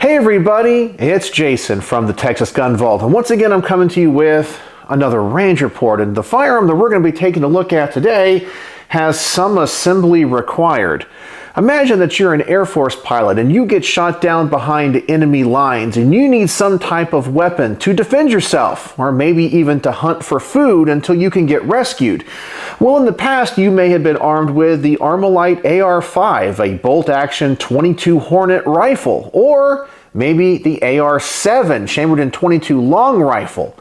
Hey everybody, it's Jason from the Texas Gun Vault, and once again I'm coming to you with another range report. And the firearm that we're going to be taking a look at today has some assembly required. Imagine that you're an Air Force pilot and you get shot down behind enemy lines and you need some type of weapon to defend yourself, or maybe even to hunt for food until you can get rescued. Well, in the past you may have been armed with the Armalite AR-5, a bolt-action 22 Hornet rifle, or maybe the AR-7 chambered in 22 long rifle.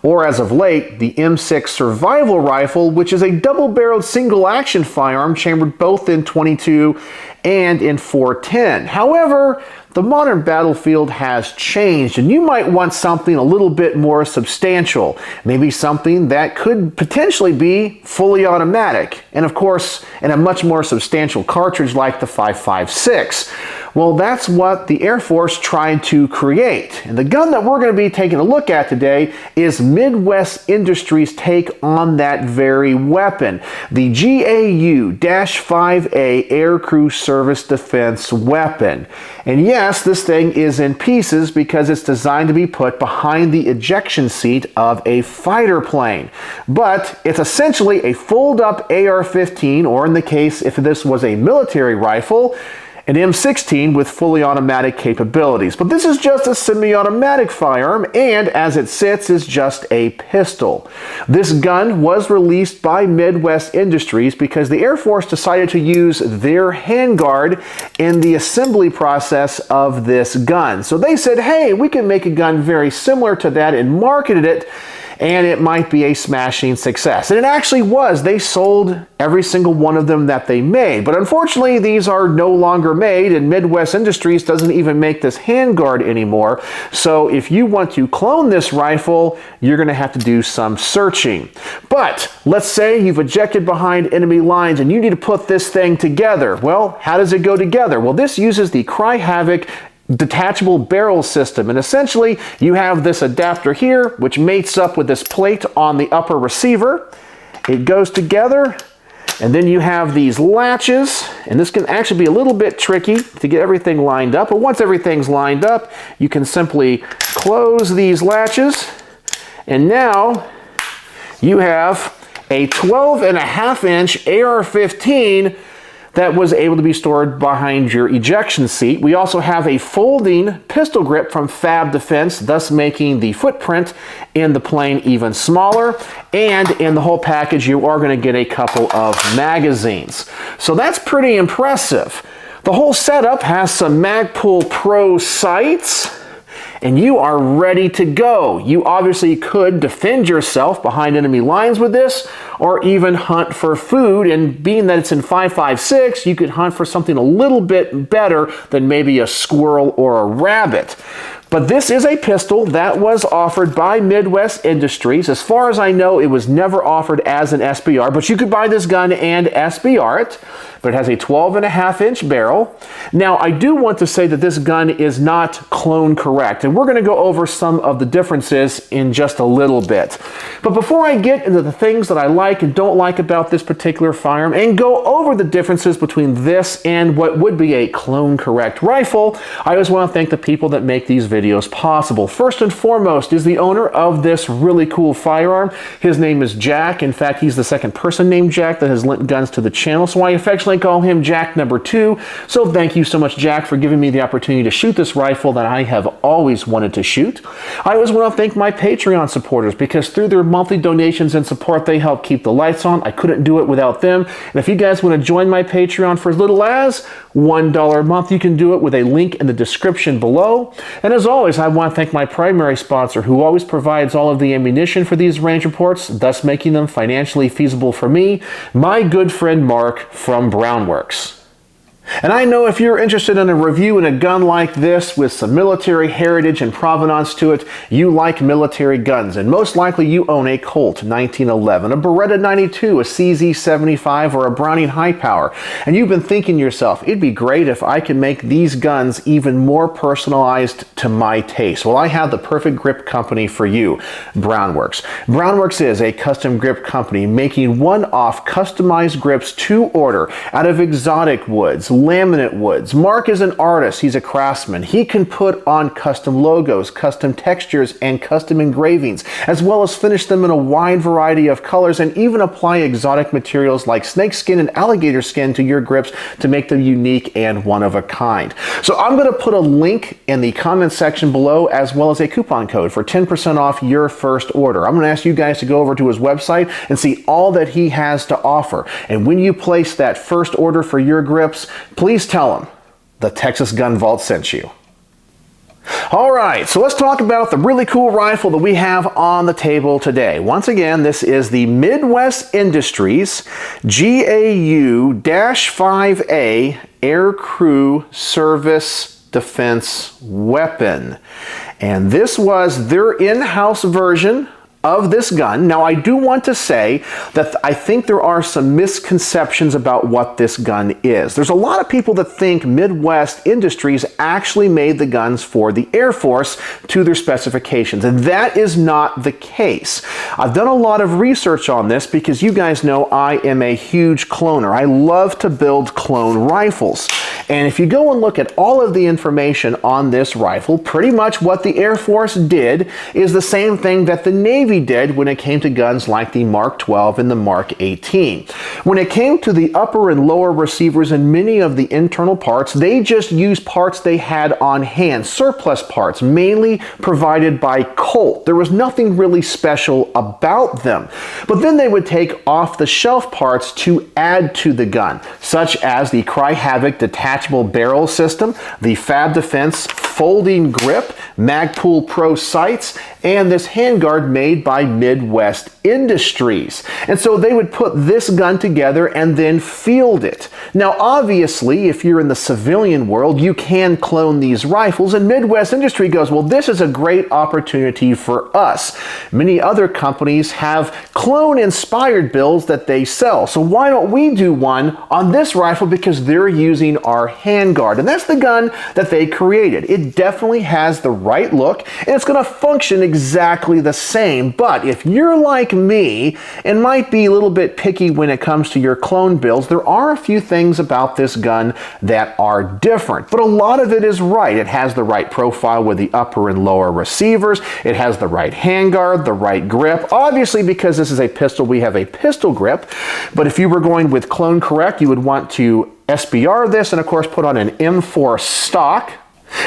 Or as of late, the M6 survival rifle, which is a double-barreled single-action firearm chambered both in 22 and in 410. However, the modern battlefield has changed, and you might want something a little bit more substantial. Maybe something that could potentially be fully automatic, and of course, in a much more substantial cartridge like the 5.56. Well, that's what the Air Force tried to create. And the gun that we're going to be taking a look at today is Midwest Industries' take on that very weapon, the GAU-5A Aircrew Service Defense weapon. And yes, this thing is in pieces because it's designed to be put behind the ejection seat of a fighter plane. But it's essentially a fold-up AR-15, or in the case if this was a military rifle, an M16 with fully automatic capabilities. But this is just a semi-automatic firearm, and as it sits is just a pistol. This gun was released by Midwest Industries because the Air Force decided to use their handguard in the assembly process of this gun. So they said, hey, we can make a gun very similar to that, and marketed it, and it might be a smashing success. And it actually was. They sold every single one of them that they made. But unfortunately, these are no longer made, and Midwest Industries doesn't even make this handguard anymore. So if you want to clone this rifle, you're going to have to do some searching. But let's say you've ejected behind enemy lines and you need to put this thing together. Well, how does it go together? Well, this uses the Cry Havok detachable barrel system, and essentially you have this adapter here which mates up with this plate on the upper receiver. It goes together, and then you have these latches, and this can actually be a little bit tricky to get everything lined up, but once everything's lined up you can simply close these latches, and now you have a 12.5-inch AR-15 that was able to be stored behind your ejection seat. We also have a folding pistol grip from FAB Defense, thus making the footprint in the plane even smaller. And in the whole package, you are going to get a couple of magazines. So that's pretty impressive. The whole setup has some Magpul Pro sights, and you are ready to go. You obviously could defend yourself behind enemy lines with this, or even hunt for food, and being that it's in 5.56, you could hunt for something a little bit better than maybe a squirrel or a rabbit. But this is a pistol that was offered by Midwest Industries. As far as I know, it was never offered as an SBR, but you could buy this gun and SBR it. But it has a 12.5-inch barrel. Now, I do want to say that this gun is not clone correct, and we're going to go over some of the differences in just a little bit. But before I get into the things that I like and don't like about this particular firearm, and go over the differences between this and what would be a clone correct rifle, I just want to thank the people that make these videos possible. First and foremost is the owner of this really cool firearm. His name is Jack. In fact, he's the second person named Jack that has lent guns to the channel, so I affectionately call him Jack number 2. So thank you so much, Jack, for giving me the opportunity to shoot this rifle that I have always wanted to shoot. I always want to thank my Patreon supporters, because through their monthly donations and support, they help keep the lights on. I couldn't do it without them. And if you guys want to join my Patreon for as little as $1 a month, you can do it with a link in the description below. And as always, I want to thank my primary sponsor, who always provides all of the ammunition for these range reports, thus making them financially feasible for me, my good friend Mark from Brownworks. And I know if you're interested in a review in a gun like this with some military heritage and provenance to it, you like military guns, and most likely you own a Colt 1911, a Beretta 92, a CZ75, or a Browning High Power, and you've been thinking to yourself, it'd be great if I could make these guns even more personalized to my taste. Well, I have the perfect grip company for you, Brownworks. Brownworks is a custom grip company making one-off customized grips to order out of exotic woods, laminate woods. Mark is an artist. He's a craftsman. He can put on custom logos, custom textures, and custom engravings, as well as finish them in a wide variety of colors and even apply exotic materials like snakeskin and alligator skin to your grips to make them unique and one of a kind. So I'm going to put a link in the comment section below, as well as a coupon code for 10% off your first order. I'm going to ask you guys to go over to his website and see all that he has to offer. And when you place that first order for your grips, please tell him the Texas Gun Vault sent you. All right, so let's talk about the really cool rifle that we have on the table today. Once again, this is the Midwest Industries GAU-5A Air Crew Service Defense Weapon. And this was their in-house version of this gun. Now, I do want to say that I think there are some misconceptions about what this gun is. There's a lot of people that think Midwest Industries actually made the guns for the Air Force to their specifications, and that is not the case. I've done a lot of research on this because you guys know I am a huge cloner. I love to build clone rifles. And if you go and look at all of the information on this rifle, pretty much what the Air Force did is the same thing that the Navy did when it came to guns like the Mark 12 and the Mark 18. When it came to the upper and lower receivers and many of the internal parts, they just used parts they had on hand, surplus parts, mainly provided by Colt. There was nothing really special about them. But then they would take off-the-shelf parts to add to the gun, such as the Cry Havok detachable barrel system, the FAB Defense folding grip, Magpul Pro sights, and this handguard made by Midwest Industries. And so they would put this gun together and then field it. Now, obviously, if you're in the civilian world, you can clone these rifles, and Midwest Industry goes, well, this is a great opportunity for us. Many other companies have clone-inspired builds that they sell, so why don't we do one on this rifle, because they're using our handguard. And that's the gun that they created. It definitely has the right look, and it's going to function exactly the same. But if you're like me and might be a little bit picky when it comes to your clone builds, there are a few things about this gun that are different. But a lot of it is right. It has the right profile with the upper and lower receivers. It has the right handguard, the right grip. Obviously, because this is a pistol, we have a pistol grip. But if you were going with Clone Correct, you would want to SBR this and, of course, put on an M4 stock.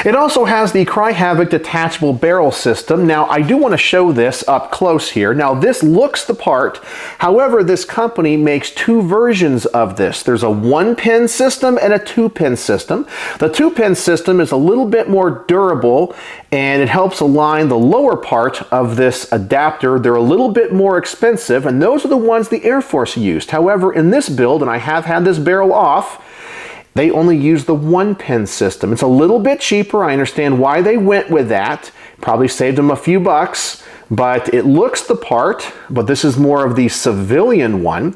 It also has the Cry Havok detachable barrel system. Now, I do want to show this up close here. Now, this looks the part. However, this company makes two versions of this. There's a 1-pin system and a 2-pin system. The 2-pin system is a little bit more durable, and it helps align the lower part of this adapter. They're a little bit more expensive, and those are the ones the Air Force used. However, in this build, and I have had this barrel off, they only use the 1-pin system. It's a little bit cheaper. I understand why they went with that. Probably saved them a few bucks, but it looks the part, but this is more of the civilian one.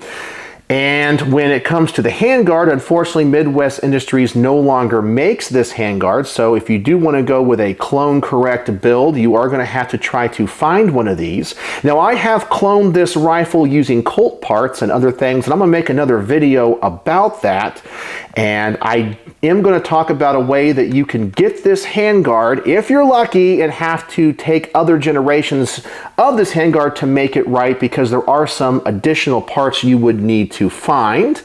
And when it comes to the handguard, unfortunately, Midwest Industries no longer makes this handguard. So if you do want to go with a Clone Correct build, you are going to have to try to find one of these. Now, I have cloned this rifle using Colt parts and other things, and I'm going to make another video about that. And I am going to talk about a way that you can get this handguard, if you're lucky, and have to take other generations of this handguard to make it right, because there are some additional parts you would need to find.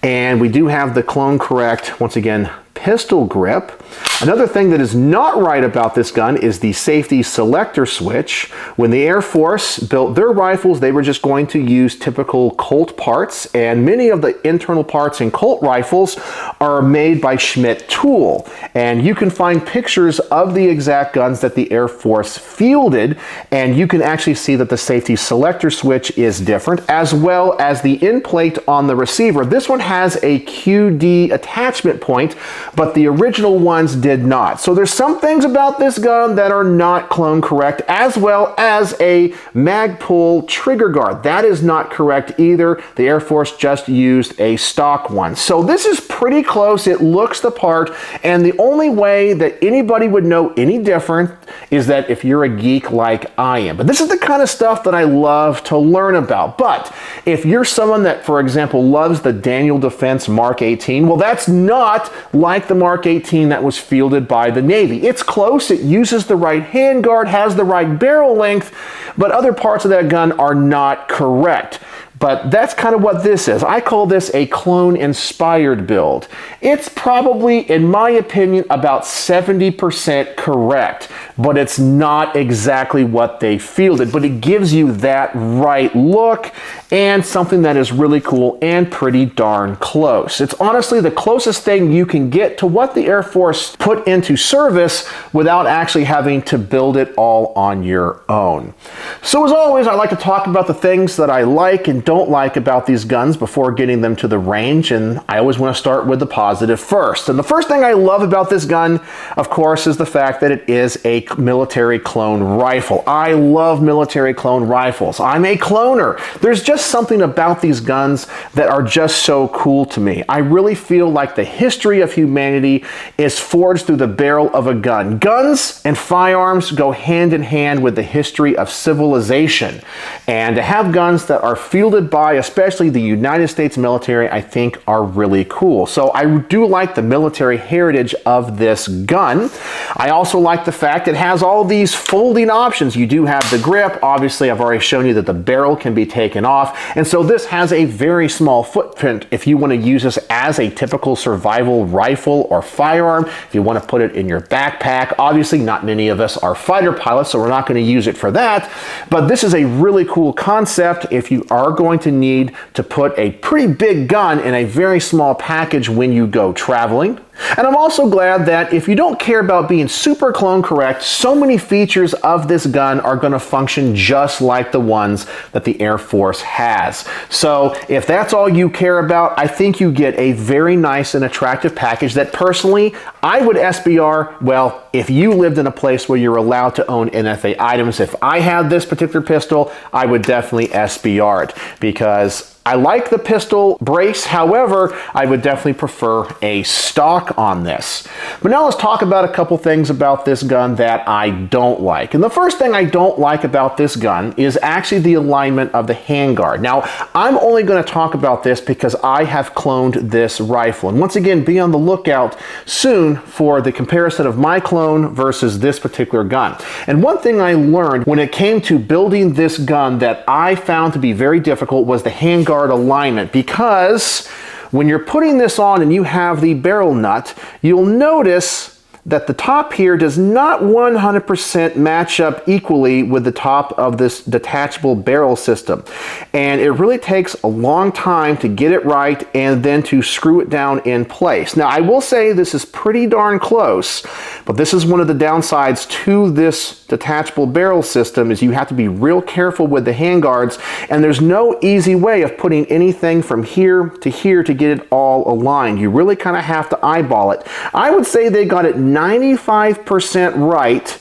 And we do have the Clone Correct, once again, pistol grip. Another thing that is not right about this gun is the safety selector switch. When the Air Force built their rifles, they were just going to use typical Colt parts, and many of the internal parts in Colt rifles are made by Schmidt Tool. And you can find pictures of the exact guns that the Air Force fielded, and you can actually see that the safety selector switch is different, as well as the end plate on the receiver. This one has a QD attachment point, but the original ones did did not. So there's some things about this gun that are not clone correct, as well as a mag pull trigger guard. That is not correct either. The Air Force just used a stock one. So this is pretty close. It looks the part, and the only way that anybody would know any different is that if you're a geek like I am. But this is the kind of stuff that I love to learn about. But if you're someone that, for example, loves the Daniel Defense Mark 18, well, that's not like the Mark 18 that was fielded by the Navy. It's close. It uses the right handguard, has the right barrel length, but other parts of that gun are not correct. But that's kind of what this is. I call this a clone-inspired build. It's probably, in my opinion, about 70% correct, but it's not exactly what they fielded. But it gives you that right look and something that is really cool and pretty darn close. It's honestly the closest thing you can get to what the Air Force put into service without actually having to build it all on your own. So as always, I like to talk about the things that I like and don't like about these guns before getting them to the range, and I always want to start with the positive first. And the first thing I love about this gun, of course, is the fact that it is a military clone rifle. I love military clone rifles. I'm a cloner. There's just something about these guns that are just so cool to me. I really feel like the history of humanity is forged through the barrel of a gun. Guns and firearms go hand in hand with the history of civilization, and to have guns that are fielded by especially the United States military, I think are really cool. So I do like the military heritage of this gun. I also like the fact it has all these folding options. You do have the grip. Obviously, I've already shown you that the barrel can be taken off, and so this has a very small footprint if you want to use this as a typical survival rifle or firearm. If you want to put it in your backpack, obviously not many of us are fighter pilots, so we're not going to use it for that, but this is a really cool concept if you are going to need to put a pretty big gun in a very small package when you go traveling. And I'm also glad that if you don't care about being super clone correct, so many features of this gun are going to function just like the ones that the Air Force has. So if that's all you care about, I think you get a very nice and attractive package that personally I would SBR. Well, if you lived in a place where you're allowed to own NFA items, if I had this particular pistol, I would definitely SBR it because I like the pistol brace. However, I would definitely prefer a stock on this. But now let's talk about a couple things about this gun that I don't like. And the first thing I don't like about this gun is actually the alignment of the handguard. Now, I'm only going to talk about this because I have cloned this rifle. And once again, be on the lookout soon for the comparison of my clone versus this particular gun. And one thing I learned when it came to building this gun that I found to be very difficult was the handguard alignment, because when you're putting this on and you have the barrel nut, you'll notice that the top here does not 100% match up equally with the top of this detachable barrel system. And it really takes a long time to get it right and then to screw it down in place. Now, I will say this is pretty darn close, but this is one of the downsides to this detachable barrel system is you have to be real careful with the handguards, and there's no easy way of putting anything from here to get it all aligned. You really kind of have to eyeball it. I would say they got it 95% right,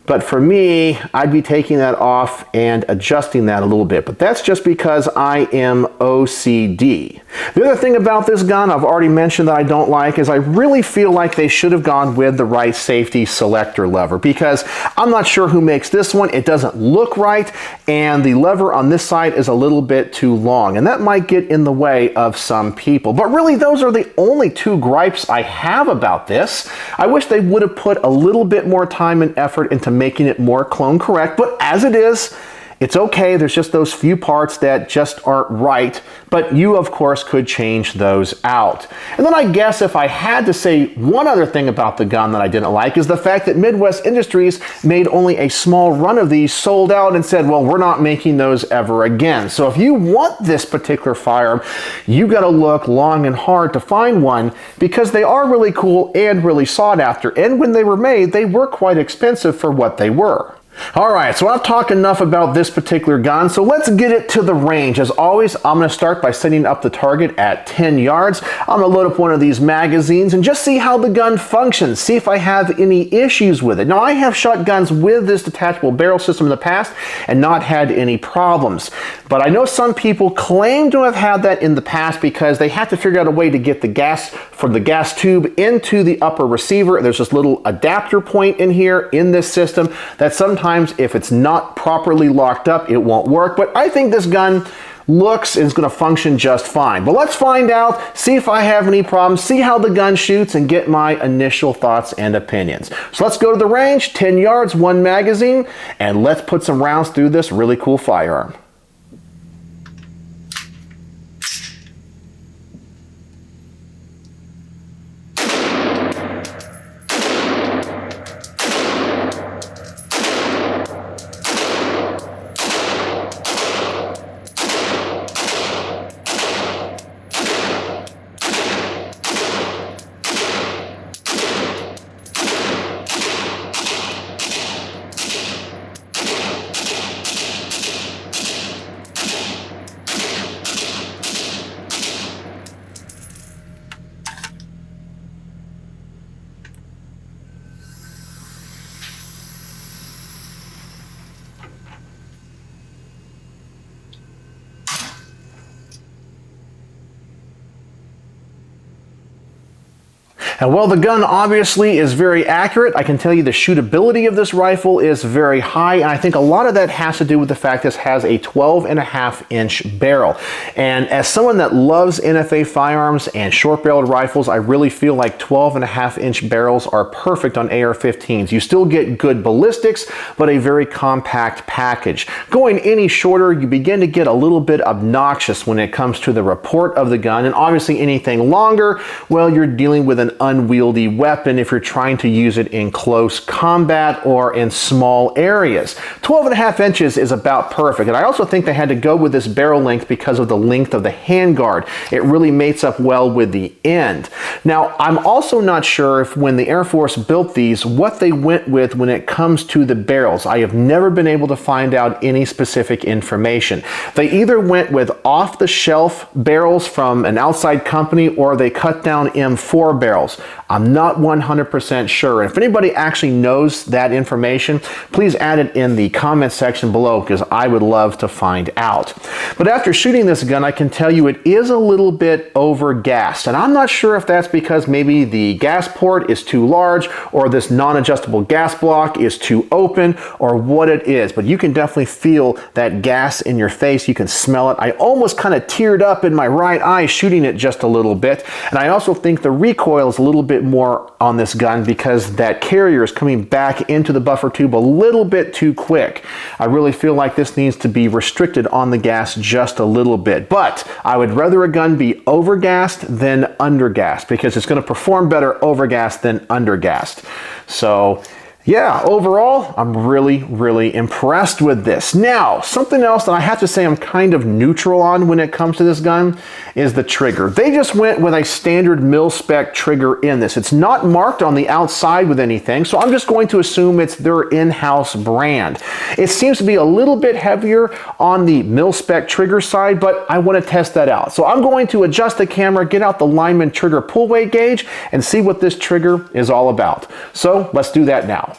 but for me, I'd be taking that off and adjusting that a little bit. But that's just because I am OCD. The other thing about this gun I've already mentioned that I don't like is I really feel like they should have gone with the right safety selector lever, because I'm not sure who makes this one. It doesn't look right, and the lever on this side is a little bit too long, and that might get in the way of some people. But really, those are the only two gripes I have about this. I wish they would have put a little bit more time and effort into making it more clone correct, but as it is, it's okay. There's just those few parts that just aren't right, but you of course could change those out. And then I guess if I had to say one other thing about the gun that I didn't like is the fact that Midwest Industries made only a small run of these, sold out, and said, well, we're not making those ever again. So if you want this particular firearm, you got to look long and hard to find one, because they are really cool and really sought after. And when they were made, they were quite expensive for what they were. All right, so I've talked enough about this particular gun, so let's get it to the range. As always, I'm going to start by setting up the target at 10 yards. I'm going to load up one of these magazines and just see how the gun functions, see if I have any issues with it. Now, I have shot guns with this detachable barrel system in the past and not had any problems. But I know some people claim to have had that in the past because they have to figure out a way to get the gas from the gas tube into the upper receiver. There's this little adapter point in here in this system that sometimes if it's not properly locked up, it won't work. But I think this gun looks and is going to function just fine. But let's find out, see if I have any problems, see how the gun shoots, and get my initial thoughts and opinions. So let's go to the range, 10 yards, one magazine, and let's put some rounds through this really cool firearm. And while the gun obviously is very accurate, I can tell you the shootability of this rifle is very high, and I think a lot of that has to do with the fact this has a 12.5-inch barrel. And as someone that loves NFA firearms and short-barreled rifles, I really feel like 12.5-inch barrels are perfect on AR-15s. You still get good ballistics, but a very compact package. Going any shorter, you begin to get a little bit obnoxious when it comes to the report of the gun, and obviously anything longer, well, you're dealing with an unwieldy weapon if you're trying to use it in close combat or in small areas. 12.5 inches is about perfect, and I also think they had to go with this barrel length because of the length of the handguard. It really mates up well with the end. Now, I'm also not sure if when the Air Force built these, what they went with when it comes to the barrels. I have never been able to find out any specific information. They either went with off-the-shelf barrels from an outside company or they cut down M4 barrels. I'm not 100% sure. And if anybody actually knows that information, please add it in the comment section below because I would love to find out. But after shooting this gun, I can tell you it is a little bit over-gassed. And I'm not sure if that's because maybe the gas port is too large or this non-adjustable gas block is too open or what it is. But you can definitely feel that gas in your face. You can smell it. I almost kind of teared up in my right eye shooting it just a little bit. And I also think the recoil is a little bit more on this gun because that carrier is coming back into the buffer tube a little bit too quick. I really feel like this needs to be restricted on the gas just a little bit. But I would rather a gun be overgassed than undergassed because it's going to perform better overgassed than undergassed. So yeah, overall, I'm really impressed with this. Now, something else that I have to say I'm kind of neutral on when it comes to this gun is the trigger. They just went with a standard mil-spec trigger in this. It's not marked on the outside with anything, so I'm just going to assume it's their in-house brand. It seems to be a little bit heavier on the mil-spec trigger side, but I want to test that out. So I'm going to adjust the camera, get out the lineman trigger pull weight gauge, and see what this trigger is all about. So let's do that now.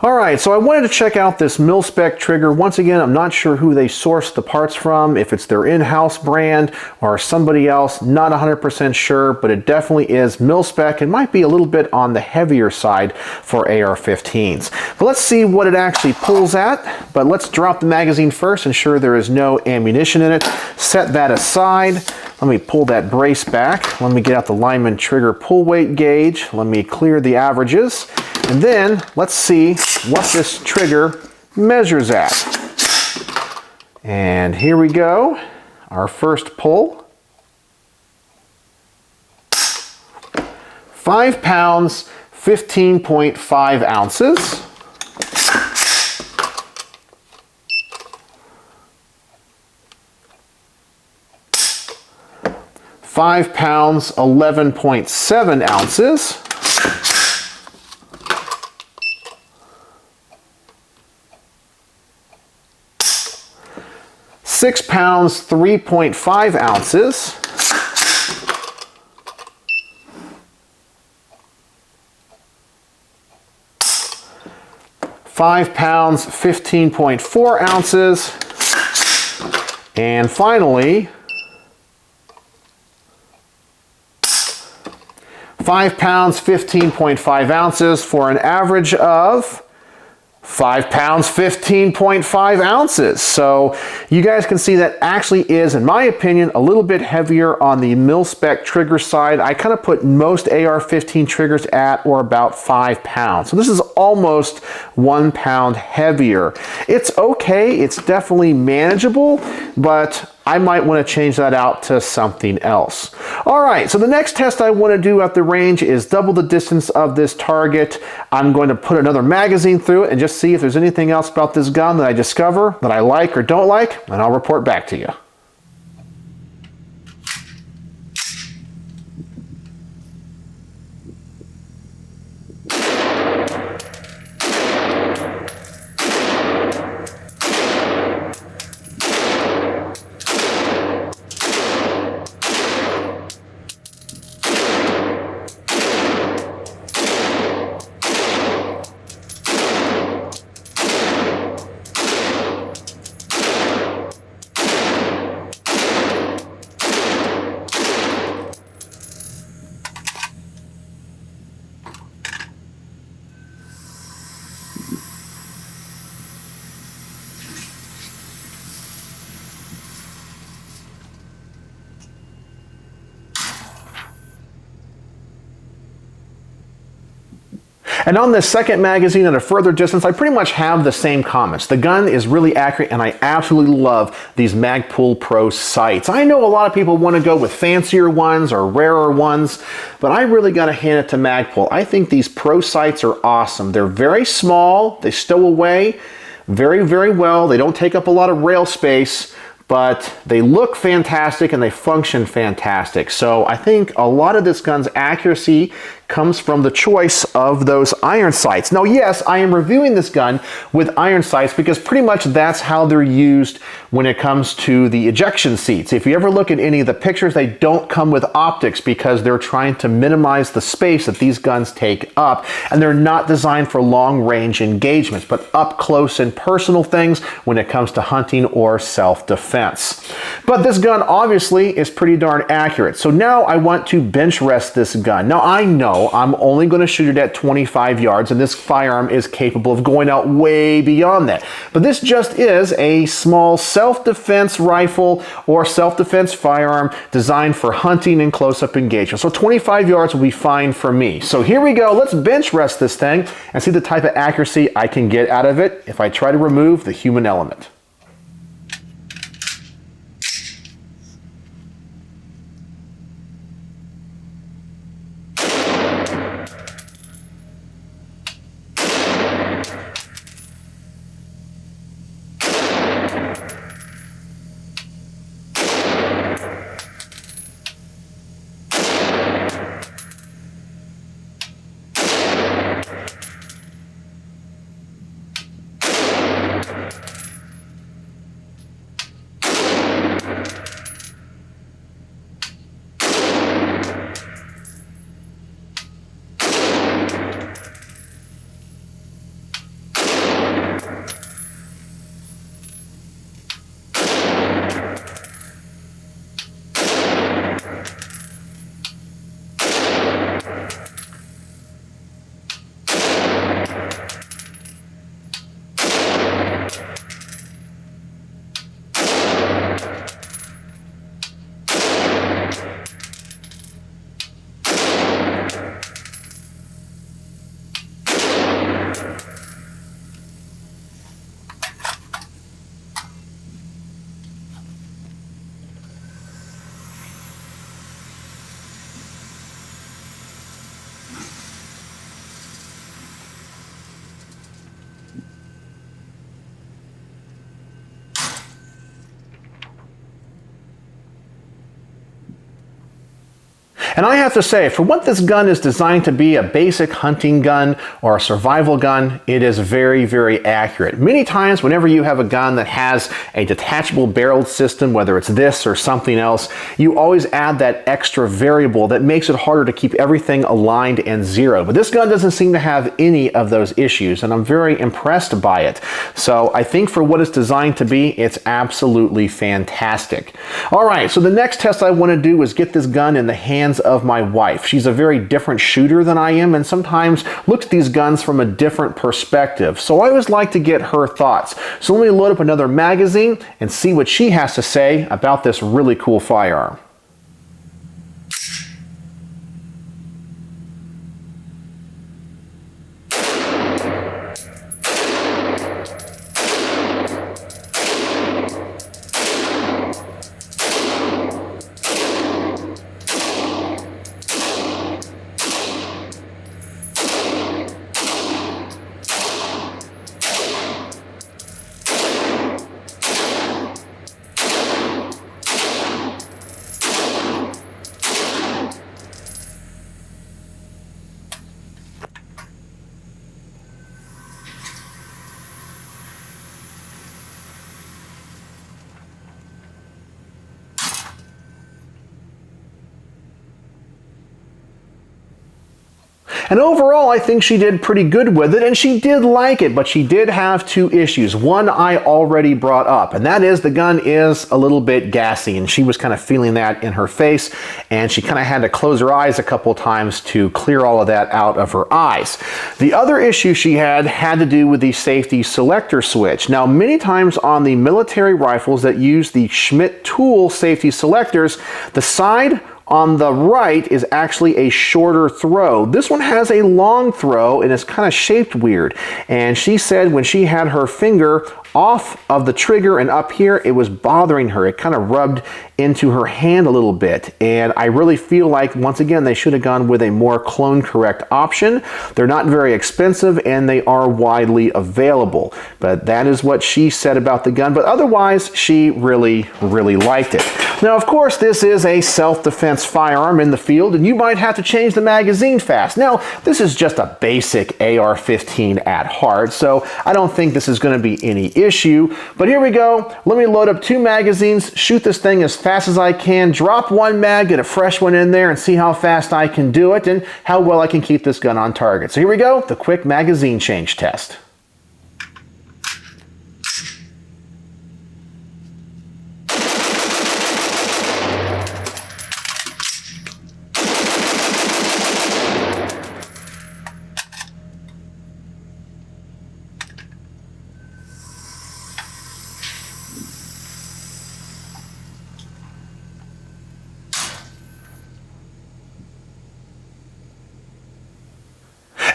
Alright, so I wanted to check out this mil-spec trigger. Once again, I'm not sure who they sourced the parts from, if it's their in-house brand or somebody else, not 100% sure, but it definitely is mil-spec. It might be a little bit on the heavier side for AR-15s. But let's see what it actually pulls at, but let's drop the magazine first, ensure there is no ammunition in it. Set that aside. Let me pull that brace back. Let me get out the lineman trigger pull weight gauge. Let me clear the averages. And then let's see what this trigger measures at. And here we go. Our first pull. 5 pounds, 15.5 ounces. £5, 11.7 ounces. 6 pounds, 3.5 ounces. 5 pounds, 15.4 ounces. And finally, 5 pounds, 15.5 ounces for an average of 5 pounds, 15.5 ounces. So you guys can see that actually is, in my opinion, a little bit heavier on the mil-spec trigger side. I kind of put most AR-15 triggers at or about 5 pounds. So this is almost 1 pound heavier. It's okay, it's definitely manageable, but I might want to change that out to something else. All right, so the next test I want to do at the range is double the distance of this target. I'm going to put another magazine through it and just see if there's anything else about this gun that I discover that I like or don't like, and I'll report back to you. And on this second magazine at a further distance, I pretty much have the same comments. The gun is really accurate, and I absolutely love these Magpul Pro sights. I know a lot of people want to go with fancier ones or rarer ones, but I really got to hand it to Magpul. I think these Pro sights are awesome. They're very small, they stow away very, very well. They don't take up a lot of rail space, but they look fantastic and they function fantastic. So I think a lot of this gun's accuracy comes from the choice of those iron sights. Now, yes, I am reviewing this gun with iron sights because pretty much that's how they're used when it comes to the ejection seats. If you ever look at any of the pictures, they don't come with optics because they're trying to minimize the space that these guns take up, and they're not designed for long-range engagements, but up close and personal things when it comes to hunting or self-defense. But this gun obviously is pretty darn accurate. So now I want to bench rest this gun. Now I know I'm only going to shoot it at 25 yards, and this firearm is capable of going out way beyond that. But this just is a small self-defense rifle or self-defense firearm designed for hunting and close-up engagement. So 25 yards will be fine for me. So here we go. Let's bench rest this thing and see the type of accuracy I can get out of it if I try to remove the human element. And I have to say, for what this gun is designed to be, a basic hunting gun or a survival gun, it is very, very accurate. Many times, whenever you have a gun that has a detachable barrel system, whether it's this or something else, you always add that extra variable that makes it harder to keep everything aligned and zero. But this gun doesn't seem to have any of those issues, and I'm very impressed by it. So I think for what it's designed to be, it's absolutely fantastic. All right, so the next test I want to do is get this gun in the hands of my wife. She's a very different shooter than I am, and sometimes looks at these guns from a different perspective. So I always like to get her thoughts. So let me load up another magazine and see what she has to say about this really cool firearm. And overall, I think she did pretty good with it, and she did like it, but she did have two issues. One I already brought up, and that is the gun is a little bit gassy, and she was kind of feeling that in her face, and she kind of had to close her eyes a couple times to clear all of that out of her eyes. The other issue she had to do with the safety selector switch. Now, many times on the military rifles that use the Schmidt tool safety selectors, the side on the right is actually a shorter throw. This one has a long throw and it's kind of shaped weird. And she said when she had her finger off of the trigger and up here, it was bothering her. It kind of rubbed into her hand a little bit. And I really feel like, once again, they should have gone with a more clone correct option. They're not very expensive and they are widely available. But that is what she said about the gun. But otherwise, she really, really liked it. Now, of course, this is a self-defense firearm in the field, and you might have to change the magazine fast. Now, this is just a basic AR-15 at heart, so I don't think this is going to be any issue. But here we go. Let me load up two magazines, shoot this thing as fast as I can, drop one mag, get a fresh one in there, and see how fast I can do it and how well I can keep this gun on target. So here we go, the quick magazine change test.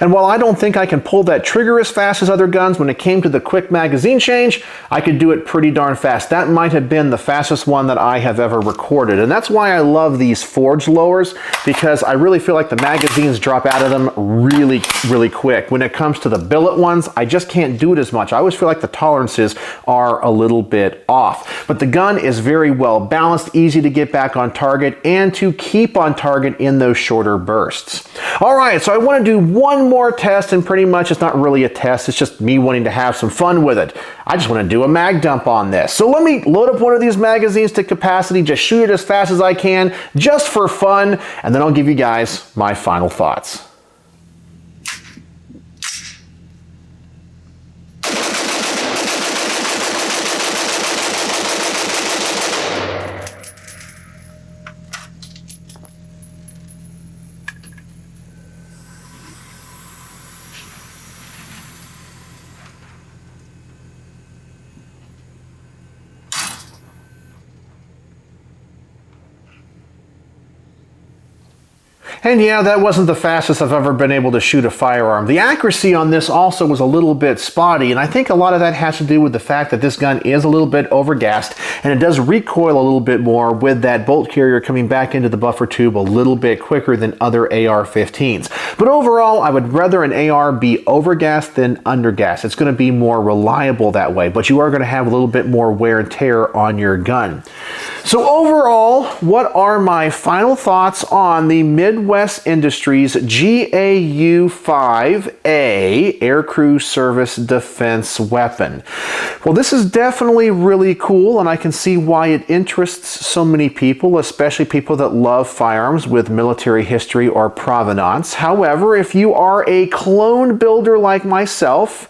And while I don't think I can pull that trigger as fast as other guns, when it came to the quick magazine change, I could do it pretty darn fast. That might have been the fastest one that I have ever recorded. And that's why I love these forge lowers, because I really feel like the magazines drop out of them really, really quick. When it comes to the billet ones, I just can't do it as much. I always feel like the tolerances are a little bit off. But the gun is very well balanced, easy to get back on target, and to keep on target in those shorter bursts. All right, so I want to do one more test, and pretty much it's not really a test, it's just me wanting to have some fun with it. I just want to do a mag dump on this. So let me load up one of these magazines to capacity, just shoot it as fast as I can, just for fun, and then I'll give you guys my final thoughts. And yeah, that wasn't the fastest I've ever been able to shoot a firearm. The accuracy on this also was a little bit spotty, and I think a lot of that has to do with the fact that this gun is a little bit overgassed, and it does recoil a little bit more with that bolt carrier coming back into the buffer tube a little bit quicker than other AR-15s. But overall, I would rather an AR be overgassed than undergassed. It's going to be more reliable that way, but you are going to have a little bit more wear and tear on your gun. So overall, what are my final thoughts on the Midwest Industries GAU-5A Aircrew Service Defense weapon? Well, this is definitely really cool, and I can see why it interests so many people, especially people that love firearms with military history or provenance. However, if you are a clone builder like myself,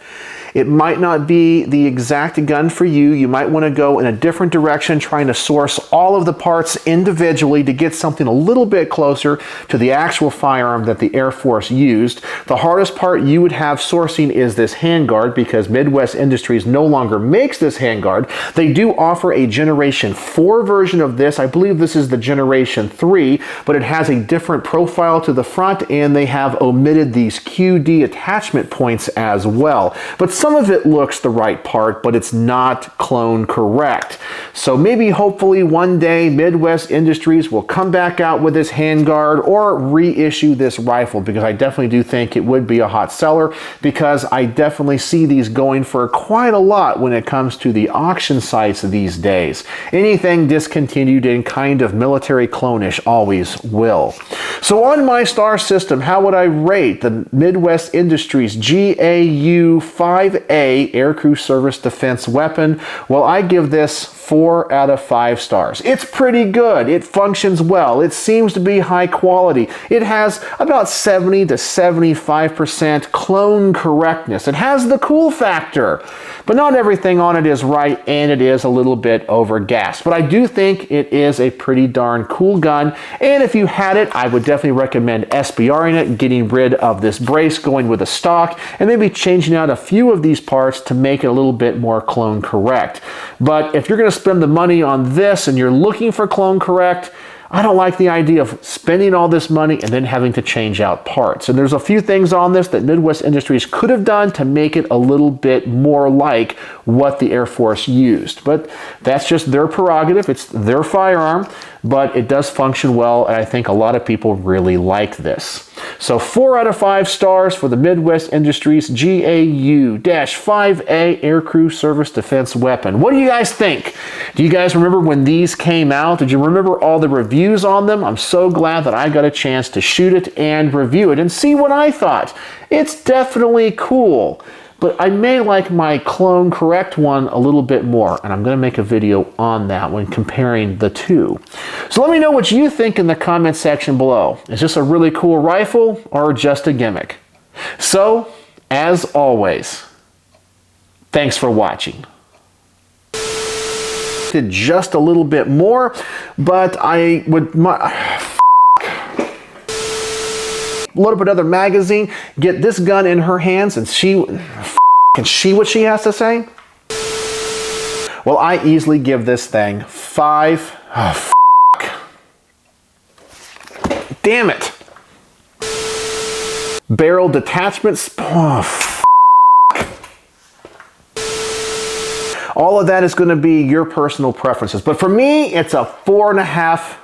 it might not be the exact gun for you. You might want to go in a different direction, trying to source all of the parts individually to get something a little bit closer to the actual firearm that the Air Force used. The hardest part you would have sourcing is this handguard, because Midwest Industries no longer makes this handguard. They do offer a Generation 4 version of this. I believe this is the Generation 3, but it has a different profile to the front, and they have omitted these QD attachment points as well. But some of it looks the right part, but it's not clone correct. So maybe hopefully one day Midwest Industries will come back out with this handguard or reissue this rifle, because I definitely do think it would be a hot seller, because I definitely see these going for quite a lot when it comes to the auction sites these days. Anything discontinued and kind of military clone-ish always will. So on my star system, how would I rate the Midwest Industries GAU-5A Aircrew Service Defense weapon? Well, I give this 4 out of 5 stars. It's pretty good. It functions well. It seems to be high quality. It has about 70 to 75% clone correctness. It has the cool factor, but not everything on it is right, and it is a little bit overgassed. But I do think it is a pretty darn cool gun, and if you had it, I would definitely recommend SBRing it, getting rid of this brace, going with a stock, and maybe changing out a few of these parts to make it a little bit more clone correct. But if you're going to spend the money on this and you're looking for clone correct, I don't like the idea of spending all this money and then having to change out parts. And there's a few things on this that Midwest Industries could have done to make it a little bit more like what the Air Force used. But that's just their prerogative. It's their firearm, but it does function well, and I think a lot of people really like this. So 4 out of 5 stars for the Midwest Industries GAU-5A Aircrew Service Defense weapon. What do you guys think? Do you guys remember when these came out? Did you remember all the reviews on them? I'm so glad that I got a chance to shoot it and review it and see what I thought. It's definitely cool, but I may like my clone correct one a little bit more, and I'm going to make a video on that when comparing the two. So let me know what you think in the comment section below. Is this a really cool rifle or just a gimmick? So, as always, thanks for watching. Did just a little bit more, but I would load up another magazine, get this gun in her hands, and can see what she has to say? Well, I easily give this thing 5. Oh, damn it. Barrel detachments. Oh, all of that is going to be your personal preferences. But for me, it's a 4.5